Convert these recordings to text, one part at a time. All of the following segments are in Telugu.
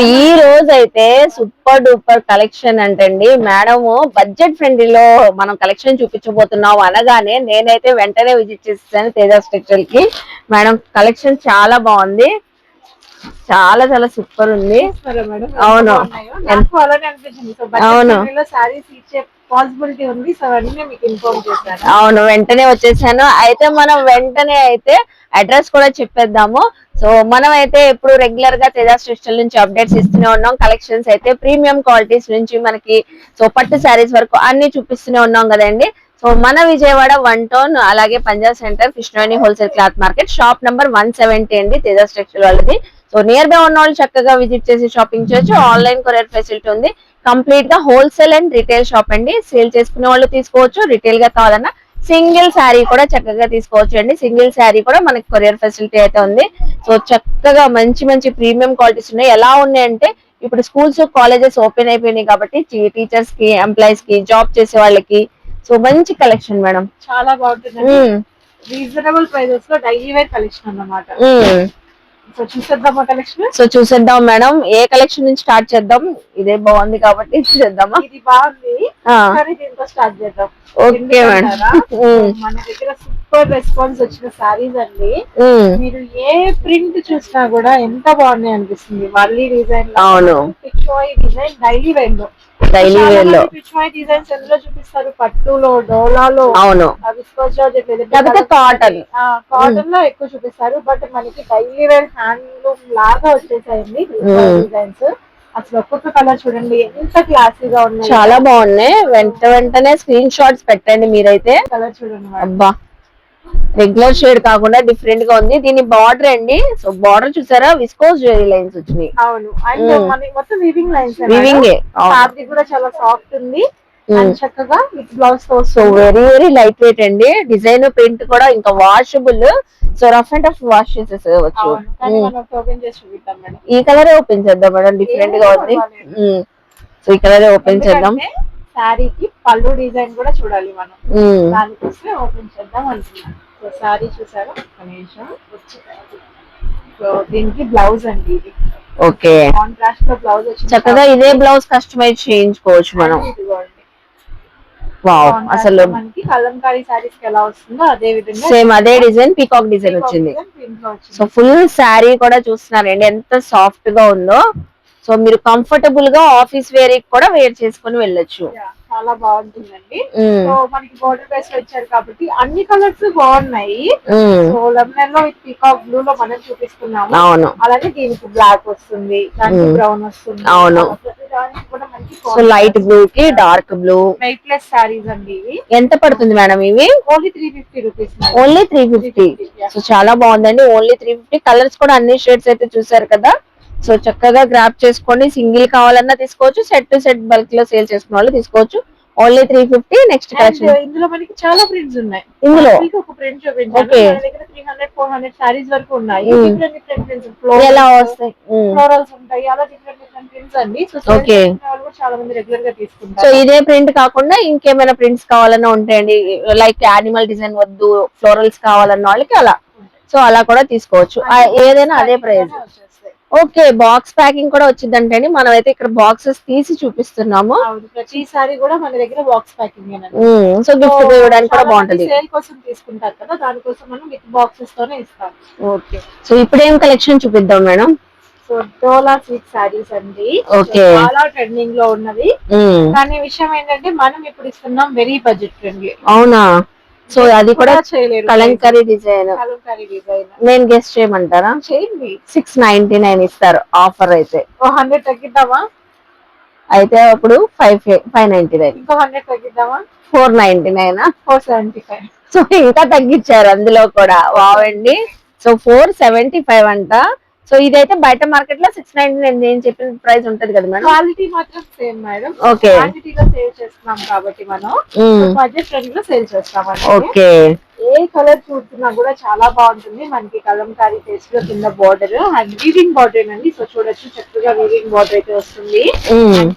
ఈ రోజు అయితే సూపర్ డూపర్ కలెక్షన్ అంటండి. మేడం బడ్జెట్ ఫ్రెండ్లీలో మనం కలెక్షన్ చూపించబోతున్నాం అనగానే నేనైతే వెంటనే విజిట్ చేసేసాను తేజాస్ టెక్స్టైల్ కి. మేడం కలెక్షన్ చాలా బాగుంది, చాలా చాలా సూపర్ ఉంది. అవును అవును పాసిబిలిటీ ఉంది. సో అన్నీ మీకు ఇన్ఫార్మ్ చేశాను. అవును వెంటనే వచ్చేసాను. అయితే మనం వెంటనే అయితే అడ్రస్ కూడా చెప్పేద్దాము. సో మనం అయితే ఇప్పుడు రెగ్యులర్ గా తేజాస్ టెక్స్టైల్ నుంచి అప్డేట్స్ ఇస్తూనే ఉన్నాం. కలెక్షన్స్ అయితే ప్రీమియం క్వాలిటీస్ నుంచి మనకి సో పట్టు శారీస్ వరకు అన్ని చూపిస్తూనే ఉన్నాం కదండి. సో మన విజయవాడ 1 టౌన్, అలాగే Punjab centre, Krishnaveni wholesale cloth market, shop number 170 అండి తేజాస్ టెక్స్టైల్ వాళ్ళది. సో నియర్ బై ఉన్న వాళ్ళు చక్కగా విజిట్ చేసి షాపింగ్ చేయొచ్చు. ఆన్లైన్ కొరియర్ ఫెసిలిటీ ఉంది. కంప్లీట్ గా హోల్సేల్ అండ్ రిటైల్ షాప్ అండి. సేల్ చేసుకునే వాళ్ళు తీసుకోవచ్చు, రిటైల్ గా కావాలన్నా సింగిల్ శారీ కూడా చక్కగా తీసుకోవచ్చు అండి. సింగిల్ శారీ కూడా మనకి కొరియర్ ఫెసిలిటీ అయితే ఉంది. సో చక్కగా మంచి మంచి ప్రీమియం క్వాలిటీస్ ఉన్నాయి. ఎలా ఉన్నాయంటే ఇప్పుడు స్కూల్స్ కాలేజెస్ ఓపెన్ అయిపోయినాయి కాబట్టి టీచర్స్ కి, ఎంప్లాయీస్ కి, జాబ్ చేసే వాళ్ళకి సో మంచి కలెక్షన్ మేడం. చాలా బాగుంటుంది. రీజనబుల్ ప్రైజెస్ లో డైలీ వేర్ కలెక్షన్ అన్నమాట. సో చూసేద్దాం మేడం. ఏ కలెక్షన్ నుంచి స్టార్ట్ చేద్దాం? ఇదే బాగుంది కాబట్టి చేద్దామా? ఇది బాగుంది, దీంతో స్టార్ట్ చేద్దాం. Okay madam. మన దగ్గర సూపర్ రెస్పాన్స్ వచ్చిన సారీస్ అండి. మీరు ఏ ప్రింట్ చూసినా కూడా ఎంత బాగున్నాయి అనిపిస్తుంది. మళ్ళీ డిజైన్, అవును డిజైన్ డైలీ వేర్ లో, డైలీ వేర్ లో డిజైన్స్ ఎందులో చూపిస్తారు? పట్టులో, డోలాలో, అవును కాటన్, కాటన్ లో ఎక్కువ చూపిస్తారు. బట్ మనకి డైలీ వేర్ హ్యాండ్లూమ్ లాగా వచ్చేసాయండి డిజైన్స్. అసలు ఒక్కొక్క కలర్ చూడండి ఎంత క్లాసీగా ఉన్నాయి, చాలా బాగున్నాయి. వెంటనే స్క్రీన్ షాట్స్ పెట్టండి మీరైతే. కలర్ చూడండి అబ్బా, రెగ్యులర్ షేడ్ కాకుండా డిఫరెంట్ గా ఉంది. దీని బార్డర్ అండి. సో బార్డర్ చూసారా, విస్కోస్ జ్యువెలరీ లైన్స్ వచ్చినాయి. అవును, అండ్ మనకి మొత్తం వీవింగ్ లైన్స్, వీవింగ్ ఫ్యాబ్రిక్ కూడా చాలా సాఫ్ట్ ఉంది. చక్కగా with blouse. So very light weight అండి. డిజైన్, ప్రింట్ కూడా ఇంకా washable. So rough and tough wash చేసేసుకోవచ్చు. ఈ కలర్ ఓపెన్ చేద్దాం మేడం, డిఫరెంట్ గా ఉంది. సో ఈ కలర్ ఓపెన్ చేద్దాం. శారీకి పళ్ళు డిజైన్ కూడా చూడాలి మనం, దానికోసమే ఓపెన్ చేద్దాం అంటున్నాను. సో శారీ చూసారా, సో దీనికి బ్లౌజ్ అండి ఇది. ఓకే, కాంట్రాస్ట్ లో బ్లౌజ్ వచ్చింది. చక్కగా ఇదే బ్లౌజ్ కస్టమైజ్ చేయించుకోవచ్చు మనం. వావ్, అసలు మనకి కలంకారీ సారీస్ కి ఎలా వస్తుందో అదే విధంగా సేమ్ అదే డిజైన్, పీకాక్ డిజైన్ వచ్చింది. సో ఫుల్ శారీ కూడా చూస్తున్నారండి ఎంత సాఫ్ట్ గా ఉందో. సో మీరు కంఫర్టబుల్ గా ఆఫీస్ వేర్ కూడా వేర్ చేసుకుని వెళ్ళొచ్చు. చాలా బాగుంటుందండి. సో మనకి బోర్డర్ బేస్ లో ఇచ్చారు కాబట్టి అన్ని కలర్స్ బాగున్నాయి. సో లెమన్ లో విత్ పీకాక్ బ్లూ లో మనం చూపిస్తున్నాము. అవును, అలాగే దీనికి బ్లాక్ వస్తుంది, దానికి బ్రౌన్ వస్తుంది. అవును, సో లైట్ బ్లూ కి డార్క్ బ్లూ. వెయిట్లెస్ సారీస్ అండి ఇవి. ఎంత పడుతుంది మేడం ఇవి? Only 350 rupees. ఓన్లీ 350. సో చాలా బాగుందండి. ఓన్లీ 350. కలర్స్ కూడా అన్ని షేడ్స్ అయితే చూసారు కదా. సో చక్కగా గ్రాప్ చేసుకోండి. సింగిల్ కావాలన్నా తీసుకోవచ్చు, సెట్ టు సెట్ బల్క్ లో సేల్ చేసుకున్న వాళ్ళు తీసుకోవచ్చు. ఓన్లీ 350. Next collection. ఇందులో మనకి చాలా ప్రింట్స్ ఉన్నాయి. ఇందులో ఒక ప్రింట్ చూపించాను. మన దగ్గర 300-400 సారీస్ వరకు ఉన్నాయి. డిఫరెంట్ ఎలా వస్తాయి, ఫ్లోరల్స్ ఉంటాయి, అలా డిఫరెంట్ ప్రింట్స్ అండి. సో ఓకే, చాలా మంది రెగ్యులర్ గా తీసుకుంటారు. సో ఇదే ప్రింట్ కాకుండా ఇంకేమైనా ప్రింట్స్ కావాలన్నా ఉంటాయండి. లైక్ యానిమల్ డిజైన్ వద్దు, ఫ్లోరల్స్ కావాలన్న వాళ్ళకి అలా. సో అలా కూడా తీసుకోవచ్చు. ఏదైనా అదే ప్రైస్. ఓకే, బాక్స్ ప్యాకింగ్ కూడా వచ్చిందంటే మనం అయితే ఇక్కడ బాక్సెస్ తీసి చూపిస్తున్నాము. ప్రతిసారి కూడా మన దగ్గర బాక్స్ ప్యాకింగ్. సో గిఫ్ట్ ఇవ్వడానికి కూడా బాగుంటది. సేల్ కోసం తీసుకుంటారు కదా, దానికోసం మనం విత్ బాక్సెస్ తోనే ఇస్తాం. ఓకే, సో ఇప్పుడు ఏం కలెక్షన్ చూపిద్దాం మేడం? సో డోలా సిల్క్ సారీస్ అండి. ఓకే, చాలా ట్రెండింగ్ లో ఉన్నది. కానీ విషయం ఏంటంటే మనం ఇప్పుడు ఇస్తున్నాం వెరీ బడ్జెట్ ఫ్రెండ్లీ. అవునా? సో అది కూడా చేయలేరు. కలంకారీ డిజైన్. నేను గెస్ట్ చేయమంటారా? చేయండి. 699 ఇస్తారు ఆఫర్ అయితే. 100 తగ్గిద్దామా? అయితే అప్పుడు 599. ఇంకో 100 తగ్గిద్దామా? 499. 475. సో ఇంకా తగ్గించారు అందులో కూడా. వావండి. సో 475 అంట. సో ఇదైతే బయట మార్కెట్ లో 699 నేను చెప్పిన ప్రైస్ ఉంటది కదా మేడం. క్వాలిటీ మాత్రం సేమ్ మేడం. ఓకే, క్వాంటిటీలో సేల్ చేస్తున్నాం కాబట్టి మనం బడ్జెట్ ఫ్రెండ్లీ లో సేల్ చేస్తాం. ఓకే, ఏ కలర్ చూస్తున్నా కూడా చాలా బాగుంటుంది. మనకి కలంకారీ టేస్ట్ లో కింద బార్డర్ అండ్ వీవింగ్ బార్డర్ అండి. సో చూడొచ్చు చక్కగా వీవింగ్ బార్డర్ అయితే వస్తుంది.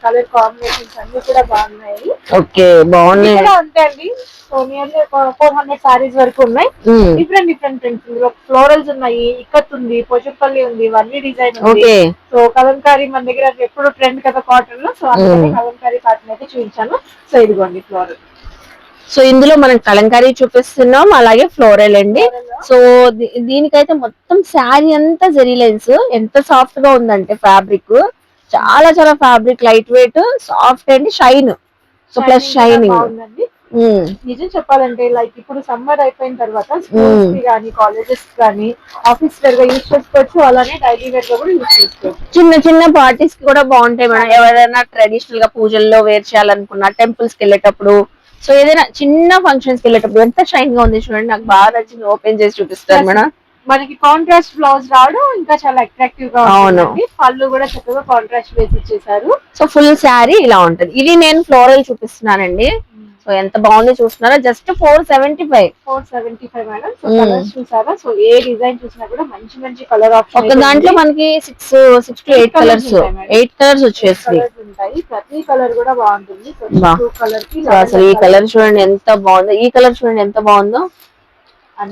కలర్ కాంబినేషన్స్ అన్ని కూడా బాగున్నాయి. ఓకే, బాగున్నాయి కూడా ఉంటాయండి. సో నియర్లీ 400 సారీస్ వరకు ఉన్నాయి. డిఫరెంట్ డిఫరెంట్ ప్రింట్స్, ఇందులో ఫ్లోరల్స్ ఉన్నాయి, ఇక్కత్ ఉంది, పోచంపల్లి ఉంది, వన్నీ డిజైన్ ఉంది. సో కలంకారీ మన దగ్గర ఎప్పుడు ట్రెండ్ కదా కాటన్ లో. సో అందుకని కలంకారీ కాటన్ అయితే చూపించాను. సో ఇదిగోండి ఫ్లోరల్. సో ఇందులో మనం కలంకారీ చూపిస్తున్నాం, అలాగే ఫ్లోరల్ అండి. సో దీనికైతే మొత్తం శారీ అంతా జెరీ లైన్స్. ఎంత సాఫ్ట్ గా ఉందంటే ఫ్యాబ్రిక్, చాలా చాలా fabric light weight, soft and shine. So plus shining. నిజం చెప్పాలంటే లైక్ ఇప్పుడు సమ్మర్ అయిపోయిన తర్వాత స్కూల్స్ కి కానీ కాలేజెస్ కానీ ఆఫీస్ వేర్ గా యూజ్ చేసుకోవచ్చు, అలానే డైలీ వేర్ గా కూడా యూజ్ చేసుకోవచ్చు. చిన్న చిన్న పార్టీస్ కి కూడా బాగుంటాయి మేడం. ఎవరైనా ట్రెడిషనల్ గా పూజల్లో వేర్ చేయాలనుకున్నా, టెంపుల్స్ కి వెళ్ళేటప్పుడు, సో ఏదైనా చిన్న ఫంక్షన్స్ కి వెళ్ళేటప్పుడు ఎంత షైన్ గా ఉంది చూడండి. నాకు బాగా నచ్చింది. ఓపెన్ చేసి చూపిస్తారు మేడం. మనకి కాంట్రాస్ట్ బ్లౌజ్ రావడం ఇంకా చాలా అట్రాక్టివ్ గా ఉంటుంది. పళ్ళు కూడా చక్కగా కాంట్రాస్ట్ వేసి ఇచ్చేసారు. సో ఫుల్ శారీ ఇలా ఉంటది. ఇది నేను ఫ్లోరల్ చూపిస్తున్నానండి. సో ఎంత బాగుంది చూస్తున్నారా. Just 475 madam. సో కలర్స్ చూసారా. సో ఏ డిజైన్ చూసినా కూడా మంచి మంచి కలర్ ఆప్షన్. ఒక దాంట్లో మనకి 6 to 8 కలర్స్, 8 కలర్స్ వచ్చేసి ఉంటాయి. ప్రతి కలర్ కూడా బాగుంటుంది. అసలు ఈ కలర్ చూడండి ఎంత బాగుందో. ఈ కలర్ చూడండి ఎంత బాగుందో.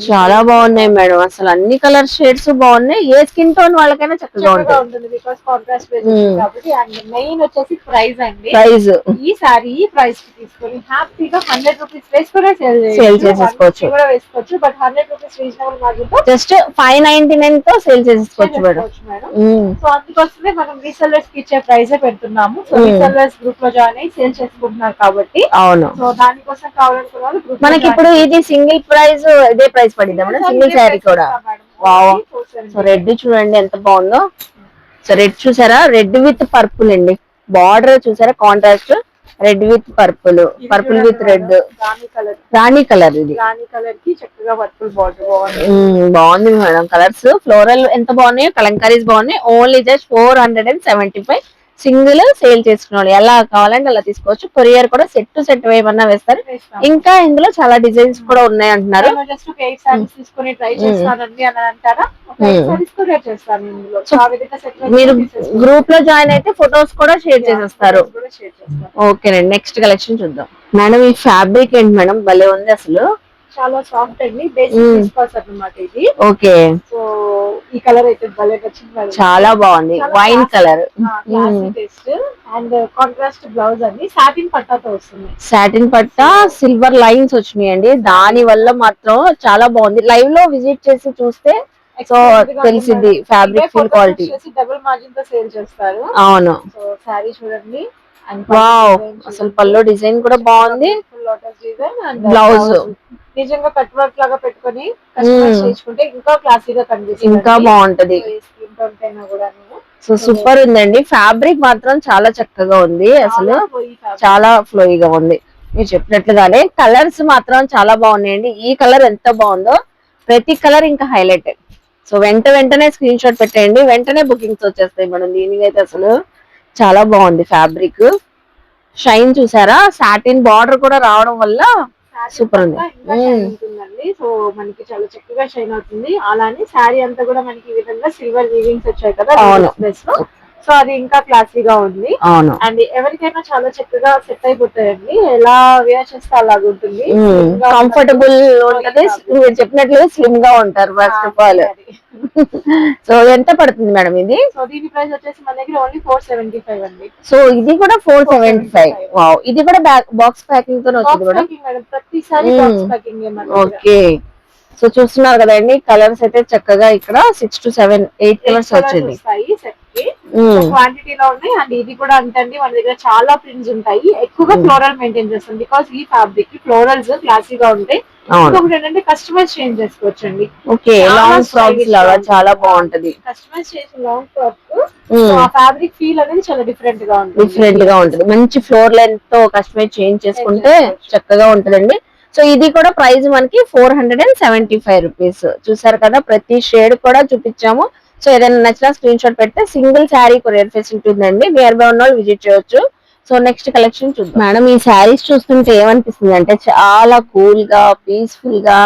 చాలా బాగున్నాయి మేడం. అసలు అన్ని కలర్ షేడ్స్ బాగున్నాయి. ఏ స్కిన్ టోన్ వాళ్ళకైనా చక్కగా ఉంటుంది. బికాస్ కాంట్రాస్ట్ కాబట్టి. అండ్ మెయిన్ వచ్చేసి ప్రైస్ అండి. ప్రైస్ ఈ సారీ ఈ ప్రైస్ కి తీసుకొని హ్యాపీగా 100 రూపీస్ వేసి కూడా సేల్ చేసేసుకోవచ్చు. కూడా వేసుకోవచ్చు. బట్ 100 రూపీస్ రీజనబుల్ మార్జిన్ తో జస్ట్ 599 తో సేల్ చేసేసుకోవచ్చు మేడం. సో అందుకోసమే మనం రీసెల్లర్స్ కి ఇచ్చే ప్రైస్ పెడుతున్నాము. సో రీసెల్లర్స్ గ్రూప్ లో జాయిన్ అయ్యి సేల్ చేసుకుంటున్నారు కాబట్టి. అవును. సో దానికోసం కావాలనుకున్న వాళ్ళు మనకి ఇప్పుడు ఇది సింగిల్ ప్రైస్ ఇదే ప్రైస్ పడిందా మేడం? సింగిల్ శారీ కూడా. వావ్. సో రెడ్ చూడండి ఎంత బాగుందో. సో రెడ్ చూసారా, రెడ్ విత్ పర్పుల్ అండి. బార్డర్ చూసారా, contrast red with purple, purple with red, Rani colour. ఇది రాణి కలర్ కి చక్కగా పర్పుల్ బార్డర్ బాగుంది మేడం. కలర్స్ ఫ్లోరల్ ఎంత బాగున్నాయో, కలంకారీస్ బాగున్నాయి. ఓన్లీ జస్ట్ 475 సింగిల్ సేల్ చేసుకున్నాడు. ఎలా కావాలంటే అలా తీసుకోవచ్చు. కొరియర్ కూడా సెట్ టు సెట్ ఏమన్నా వేస్తారు. ఇంకా ఇందులో చాలా డిజైన్స్ కూడా ఉన్నాయి అంటున్నారు. మీరు గ్రూప్ లో జాయిన్ అయితే ఫొటోస్ కూడా షేర్ చేసేస్తారు. ఓకేనండి, నెక్స్ట్ కలెక్షన్ చూద్దాం మేడం. ఈ ఫ్యాబ్రిక్ ఏంటి మేడం, భలే ఉంది అసలు. చాలా సాఫ్ట్ అండి. బేసిక్ విస్కోస్ అన్నమాట ఇది. ఓకే. సో ఈ కలర్ అయితే భలే వచ్చింది. చాలా బాగుంది. Wine colour and contrast blouse అండి. సాటిన్ పట్టాతో వస్తుంది. సాటిన్ పట్టా సిల్వర్ లైన్స్ వచ్చినాయండి. దాని వల్ల మాత్రం చాలా బాగుంది. లైవ్ లో విజిట్ చేసి చూస్తే సో తెలిసింది fabric full quality. Double margin తో సేల్ చేస్తారు. అవును. సో సారీ చూడండి. వావ్, అసలు పల్లో డిజైన్ కూడా బాగుంది. బ్లౌజ్ నిజంగా కట్ వర్క్ లాగా పెట్టుకొని కస్టమైజ్ చేసుకుంటే ఇంకా క్లాసీగా కనిపిస్తుంది. ఇంకా బాగుంటది. సో సూపర్ ఉందండి. ఫ్యాబ్రిక్ మాత్రం చాలా చక్కగా ఉంది. అసలు చాలా ఫ్లోయిగా ఉంది. మీరు చెప్పినట్లుగానే కలర్స్ మాత్రం చాలా బాగున్నాయండి. ఈ కలర్ ఎంత బాగుందో. ప్రతి కలర్ ఇంకా హైలైట్. సో వెంటనే స్క్రీన్ షాట్ పెట్టేయండి. వెంటనే బుకింగ్స్ వచ్చేస్తాయి మేడం. దీనికైతే అసలు చాలా బాగుంది. ఫ్యాబ్రిక్ షైన్ చూసారా, సాటిన్ బార్డర్ కూడా రావడం వల్ల సూపర్ ఉంది. సో మనకి చాలా చక్కగా షైన్ అవుతుంది. అలానే శారీ అంతా కూడా మనకి ఈ విధంగా సిల్వర్ వీవింగ్స్ వచ్చాయి కదా. సో అది ఇంకా క్లాసీగా ఉంది. అండ్ ఎవరికైనా చాలా చక్కగా సెట్ అయిపోతాయండి. ఎలా వేర్ చేస్తే అలాగా ఉంటుంది. కంఫర్టబుల్ ఉంటది. మీరు చెప్పినట్లుగా స్లిమ్ గా ఉంటారు ఫస్ట్ ఆఫ్ ఆల్. సో ఎంత పడుతుంది మేడం ఇది? సో దీని ప్రైస్ వచ్చేసి మన దగ్గర ఓన్లీ 475 అండి. సో ఇది కూడా 475. వావ్, ఇది కూడా బాక్స్ ప్యాకింగ్ తో వచ్చింది మేడం. ప్రతిసారి బాక్స్ ప్యాకింగ్. ఓకే. సో చూస్తున్నారు కదండి, కలర్స్ అయితే చక్కగా ఇక్కడ 6 to 7, 8 కలర్స్ వచ్చింది. క్వాంటిటీలో ఉన్నాయి. అండ్ ఇది కూడా అంటండి మన దగ్గర చాలా ప్రింట్స్ ఉంటాయి. ఎక్కువగా ఫ్లోరల్ మెయింటైన్ చేస్తాం. బికాస్ ఈ ఫ్యాబ్రిక్ కి ఫ్లోరల్స్ క్లాసీగా ఉంటాయి. ఇంకొకటి ఏంటంటే కస్టమైజ్ చేంజ్ చేసుకోవచ్చండి. ఓకే, లాంగ్ ఫ్రాక్స్ లాగా చాలా బాగుంటది. కస్టమైజ్ చేసిన లాంగ్ ఫ్రాక్ ఆ ఫ్యాబ్రిక్ ఫీల్ అనేది చాలా డిఫరెంట్ గా ఉంటుంది. మంచి ఫ్లోర్ లెంత్ తో కస్టమైజ్ చేంజ్ చేసుకుంటే చక్కగా ఉంటదండి. సో ఇది కూడా ప్రైస్ మనకి 475 రూపీస్. చూసారు కదా, ప్రతి షేడ్ కూడా చూపించాము. సో ఏదైనా నచ్చినా స్క్రీన్ షాట్ పెడితే సింగిల్ శారీ కొరియర్ ఫెసిలిటీ ఉందండి. నియర్ బై ఉన్న వాళ్ళు విజిట్ చేయొచ్చు. సో నెక్స్ట్ కలెక్షన్ చూద్దాం మేడం. ఈ శారీస్ చూస్తుంటే ఏమనిపిస్తుంది అంటే చాలా కూల్ గా, పీస్ఫుల్ గా,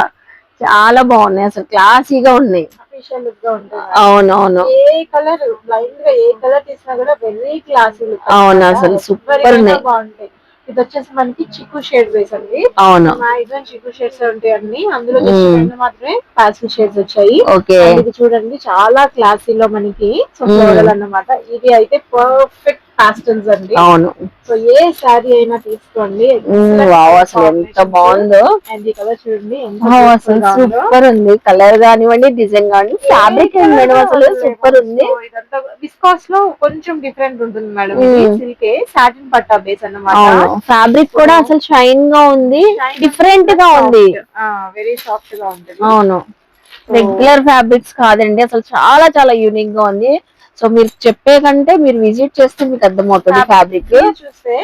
చాలా బాగున్నాయి, అసలు క్లాసీగా ఉన్నాయి. అఫీషియల్ లుక్ గా ఉంటుంది. అవునవును, ఏ కలర్ బ్లైండ్ గా ఏ కలర్ తీసినా కూడా వెరీ క్లాసీ లుక్. అవును అసలు సూపర్ ఉన్నాయి. బాగుంటాయి. ఇది వచ్చేసి మనకి చిక్కు షేడ్ బేస్ అండి. అవును, మాక్సిమం చిక్కు షేడ్స్ ఉంటాయి అన్ని, అందులో రెండు మాత్రమే ప్యాస్టల్ షేడ్స్ వచ్చాయి. ఓకే, ఇది చూడండి చాలా క్లాసీలో మనకి ఫ్లోరల్ అన్నమాట. ఇది అయితే పర్ఫెక్ట్ పాస్టల్స్ అండి. అవును, సో ఏ శారీ అయినా తీసుకోండి. వావ్ అసలు ఎంత బాగుందో. అండ్ ఈ కలర్ చూడండి అసలు సూపర్ ఉంది, కలర్ కానివ్వండి, డిజైన్ కానివ్వండి, ఫ్యాబ్రిక్ మేడం అసలు సూపర్ ఉంది. ఇదంతా విస్కాస్ లో కొంచెం డిఫరెంట్ ఉంటుంది మేడం. సిల్క్ సాటిన్ పట్టా బేస్ అన్నమాట. ఫ్యాబ్రిక్ కూడా అసలు షైన్ గా ఉంది, డిఫరెంట్ గా ఉంది, వెరీ సాఫ్ట్ గా ఉంటుంది. అవును, రెగ్యులర్ ఫ్యాబ్రిక్స్ కాదండి, అసలు చాలా చాలా యూనిక్ గా ఉంది. సో మీరు చెప్పే కంటే మీరు విజిట్ చేస్తే మీకు అర్థమవుతుంది ఫ్యాబ్రిక్ చూస్తే.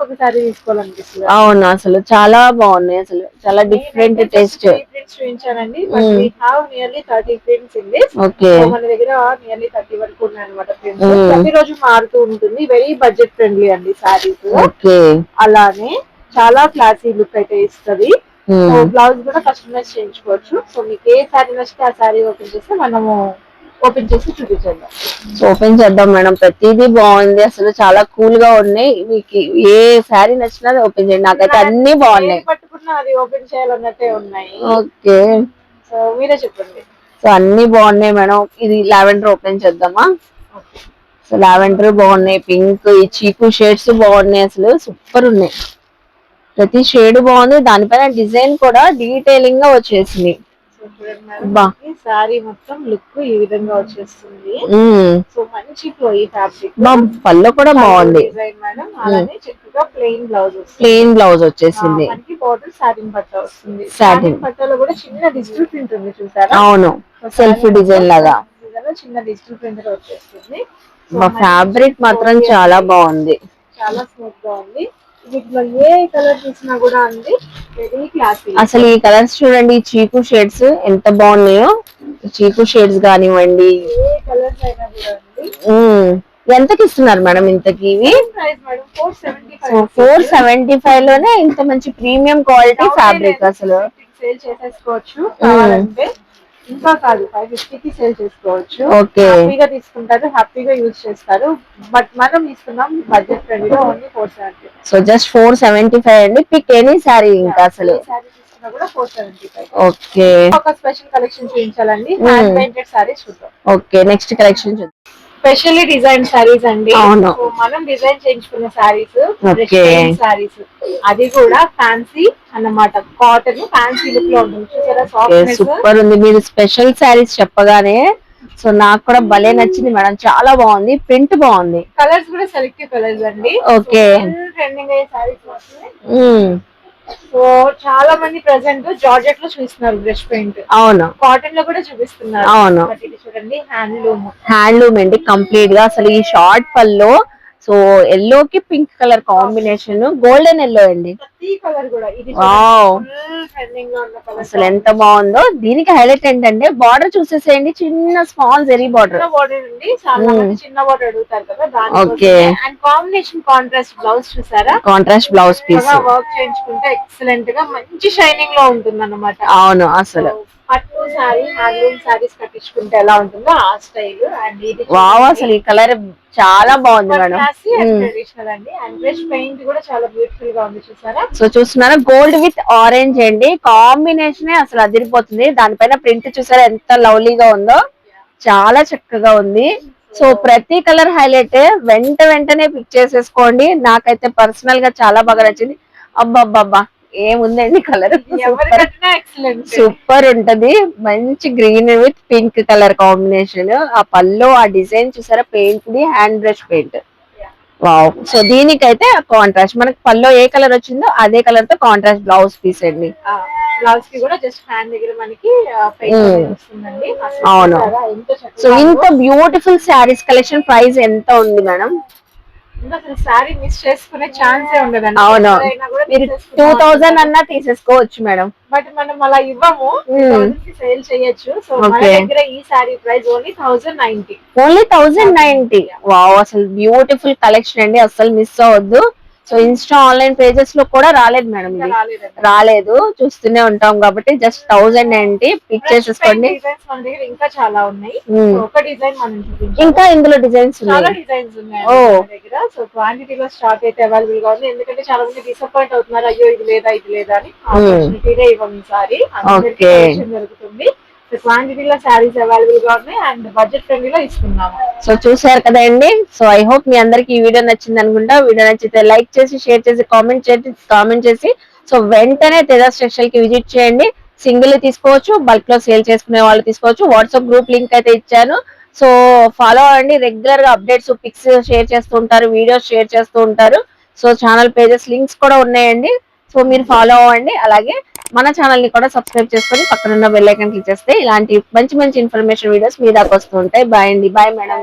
ఒకసారి తీసుకోవాలనిపిస్తుంది. అవును అసలు చాలా బాగున్నాయి, అసలు చాలా డిఫరెంట్ టేస్ట్. చూపించానండి. నియర్లీ 30 ప్రింట్స్ ఉంది. ఓకే, మన దగ్గర నియర్లీ 30 వరకు ఉన్నాయి అనమాట. ప్రతిరోజు మారుతూ ఉంటుంది. వెరీ బడ్జెట్ ఫ్రెండ్లీ అండి సారీస్. ఓకే, అలానే చాలా క్లాసీ లుక్ అయితే ఇస్తుంది. బ్లౌజ్ కూడా కస్టమైజ్ చేయించుకోవచ్చు. సో మీకు ఏ సారీ నచ్చితే ఆ సారీ ఓపెన్ చేస్తే మనము ఓపెన్ చేసి చూపించేద్దాం. ఓపెన్ చేద్దాం మేడం, ప్రతిదీ బాగుంది, అసలు చాలా కూల్ గా ఉన్నాయి. మీకు ఏ శారీ నచ్చినా ఓపెన్ చేయండి, నాకైతే అన్ని బాగున్నాయి. పట్టుకున్నా అది ఓపెన్ చేయాలన్నట్టే ఉన్నాయి. ఓకే, సో మీరే చెప్పండి. సో అన్ని బాగున్నాయి మేడం. ఇది లావెండర్ ఓపెన్ చేద్దామా? సో లావెండర్ బాగున్నాయి, పింక్, ఈ చీకు షేడ్స్ బాగున్నాయి, అసలు సూపర్ ఉన్నాయి. ప్రతి షేడ్ బాగుంది, దానిపైన డిజైన్ కూడా డీటెయిలింగ్ గా వచ్చేసింది. సారీ మొత్తం లుక్ ఈ విధంగా వచ్చేస్తుంది. సో మంచి ఫ్లోయీ ఫ్యాబ్రిక్. పళ్ళు కూడా బాగుంది మేడం. అలానే చక్కగా ప్లెయిన్ బ్లౌజ్, ప్లెయిన్ బ్లౌజ్ వచ్చేసింది. మనకి బార్డర్ సాటిన్ పట్ట వస్తుంది. సాటిన్ పట్టలో కూడా చిన్న డిజిటల్ ప్రింట్ ఉంది చూసారా? అవును, సెల్ఫ్ డిజైన్ లాగా చిన్న డిజిటల్ ప్రింట్ వచ్చేస్తుంది. ఫ్యాబ్రిక్ మాత్రం చాలా బాగుంది, చాలా స్మూత్ గా ఉంది. వీటిలో ఏ కలర్ చూసినా కూడా అండి వెరీ క్లాసీ. అసలు ఈ కలర్స్ చూడండి, ఈ చీకు షేడ్స్ ఎంత బాగున్నాయో. చీకు షేడ్స్ కానివ్వండి, ఏ కలర్స్ అయినా కూడా అండి. ఎంతకి ఇస్తున్నారు మేడం ఇంతకి? ఇవి 475 లోనే ఇంత మంచి ప్రీమియం క్వాలిటీ ఫ్యాబ్రిక్. అసలు సేల్ చేసేసుకోవచ్చు కావాలంటే, ఇంకా కాదు 550కి సేల్ చేసుకోవచ్చు. ఓకే, హ్యాపీగా తీసుకుంటారు, హ్యాపీగా యూజ్ చేస్తారు. బట్ మనం ఇస్తున్నాం బడ్జెట్ ఫ్రెండ్లీలో ఓన్లీ 470. సో జస్ట్ 475 అండి, పిక్ ఎనీ సారీ. ఇంకా అసలు కూడా 475. ఓకే, ఒక స్పెషల్ కలెక్షన్ చూపించాలండి. హ్యాండ్ పెయింటెడ్ సారీస్ చూద్దాం. ఓకే, నెక్స్ట్ కలెక్షన్ చూద్దాం. స్పెషల్లీ డిజైన్ సారీస్ అండి. అవును, మనం డిజైన్ చేయించుకున్న సారీస్, సారీస్ అది కూడా ఫ్యాన్సీ అన్నమాట. కాటన్ ఫ్యాన్సీ లుక్ లో ఉంటుంది చూసారా? సూపర్ ఉంది. మీరు స్పెషల్ సారీస్ చెప్పగానే సో నాకు కూడా భలే నచ్చింది మేడం, చాలా బాగుంది, ప్రింట్ బాగుంది, కలర్స్ కూడా సెలెక్టివ్ కలర్స్ అండి. ఓకే, ట్రెండింగ్ అయ్యే సారీస్. సో చాలా మంది ప్రెసెంట్ జార్జెట్ లో చూస్తున్నారు బ్రష్ పెయింట్. అవును, కాటన్ లో కూడా చూపిస్తున్నారు. అవును, చూడండి హ్యాండ్లూమ్. హ్యాండ్లూమ్ అండి కంప్లీట్ గా. అసలు ఈ షార్ట్ పల్లో సో ఎల్లో కి pink colour combination, golden yellow అండి. అసలు ఎంత బాగుందో. దీనికి హైలైట్ ఏంటంటే బార్డర్ చూసేసేయండి, చిన్న స్మాల్ జెరీ బార్డర్. చిన్న బార్డర్ అడుగుతారు కదా. Okay, and combination contrast blouse చూసారా? కాంట్రాస్ట్ బ్లౌజ్ పీస్ వర్క్ చేయించుకుంటే ఎక్సలెంట్ గా మంచి షైనింగ్ లో ఉంటుంది అన్నమాట. అవును, అసలు పట్టు సారీ హ్యాండ్లూమ్ సారీస్ కట్టించుకుంటే ఎలా ఉంటుందో ఆ స్టైల్. అండ్ ఇది వావ్, అసలు ఈ కలర్ చాలా బాగుంది మేడం. ట్రెడిషనల్ అండి. అండ్ బ్రష్ పెయింట్ కూడా చాలా బ్యూటిఫుల్ గా ఉంది చూసారా? సో చూస్తున్నారా, గోల్డ్ విత్ ఆరెంజ్ అండి, కాంబినేషన్ అసలు అదిరిపోతుంది. దానిపైన ప్రింట్ చూసారా ఎంత లవ్లీగా ఉందో, చాలా చక్కగా ఉంది. సో ప్రతి కలర్ హైలైట్, వెంటనే పిక్ చేసేసుకోండి. నాకైతే పర్సనల్ గా చాలా బాగా నచ్చింది. అబ్బబ్బబ్బా, ఏముందండి కలర్, సూపర్ ఉంటది. మంచి green with pink colour combination. ఆ పల్లో ఆ డిజైన్ చూసారా, paint the hand brush paint. Wow, so దీనికైతే కాంట్రాస్ట్ మనకి పల్లో ఏ కలర్ వచ్చిందో అదే కలర్ తో కాంట్రాస్ట్ బ్లౌజ్ పీస్ అండి. బ్లౌజ్ కి కూడా జస్ట్ హ్యాండ్ దగ్గర మనకి వస్తుందండి. అవును, సో ఇంత బ్యూటిఫుల్ శారీస్ కలెక్షన్ ప్రైస్ ఎంత ఉంది మేడం? సారీ మిస్ చేసుకునే ఛాన్సే ఉండదండి. అవును, మీరు 2000 అన్నా తీసేసుకోవచ్చు మేడం. బట్ మనం అలా ఇవ్వము, సేల్ చేయొచ్చు. సో మన దగ్గర ఈ sorry price only 1090. Only 1090. Wow, అసలు బ్యూటిఫుల్ కలెక్షన్ అండి, అసలు మిస్ అవ్వద్దు. సో ఇన్స్టా ఆన్లైన్ పేజెస్ లో కూడా రాలేదు మేడం, ఇది రాలేదండి. రాలేదు, చూస్తూనే ఉంటాం కాబట్టి జస్ట్ 1000 ఏంటి పిక్ చేసేసుకోండి. డిజైన్స్ మన దగ్గర ఇంకా చాలా ఉన్నాయి. ఉమ్. సో ఒక డిజైన్ మనం చూపించాము. ఇంకా ఇందులో డిజైన్స్ చాలా ఉన్నాయి. డిజైన్స్ ఉన్నాయి ఓ. మన దగ్గర. సో క్వాంటిటీలో స్టాక్ అయితే అవైలబుల్ గా ఉంది. ఎందుకంటే చాలా మంది డిసప్పాయింట్ అవుతున్నారు, అయ్యో ఇది లేదా ఇది లేదా అని. ఆపర్చునిటీనే ఇవ్వం ఈసారి, అందరికీ Okay. కలెక్షన్ జరుగుతుంది. సో క్వాంటిటీలో శారీస్ అవైలబుల్ గా ఉన్నాయి అండ్ బడ్జెట్ ఫ్రెండ్లీలో ఇస్తున్నాము. సో చూసారు కదండి. సో ఐ హోప్ మీ అందరికి ఈ వీడియో నచ్చింది అనుకుంటా. వీడియో నచ్చితే లైక్ చేసి, షేర్ చేసి, కామెంట్ చేసి సో వెంటనే తేజాస్ టెక్స్టైల్ కి విజిట్ చేయండి. సింగిల్ తీసుకోవచ్చు, బల్క్ లో సేల్ చేసుకునే వాళ్ళు తీసుకోవచ్చు. వాట్సాప్ గ్రూప్ లింక్ అయితే ఇచ్చాను, సో ఫాలో అవ్వండి. రెగ్యులర్ గా అప్డేట్స్, పిక్స్ షేర్ చేస్తూ ఉంటారు, వీడియోస్ షేర్ చేస్తూ ఉంటారు. సో ఛానల్ పేజెస్ లింక్స్ కూడా ఉన్నాయండి, సో మీరు ఫాలో అవ్వండి. అలాగే మన ఛానల్ ని కూడా సబ్స్క్రైబ్ చేసుకొని పక్కన ఉన్న బెల్ ఐకాన్ క్లిక్ చేస్తే ఇలాంటి మంచి మంచి ఇన్ఫర్మేషన్ వీడియోస్ మీ దాకా వస్తూ ఉంటాయి. బాయ్ అండి, బాయ్ మేడం.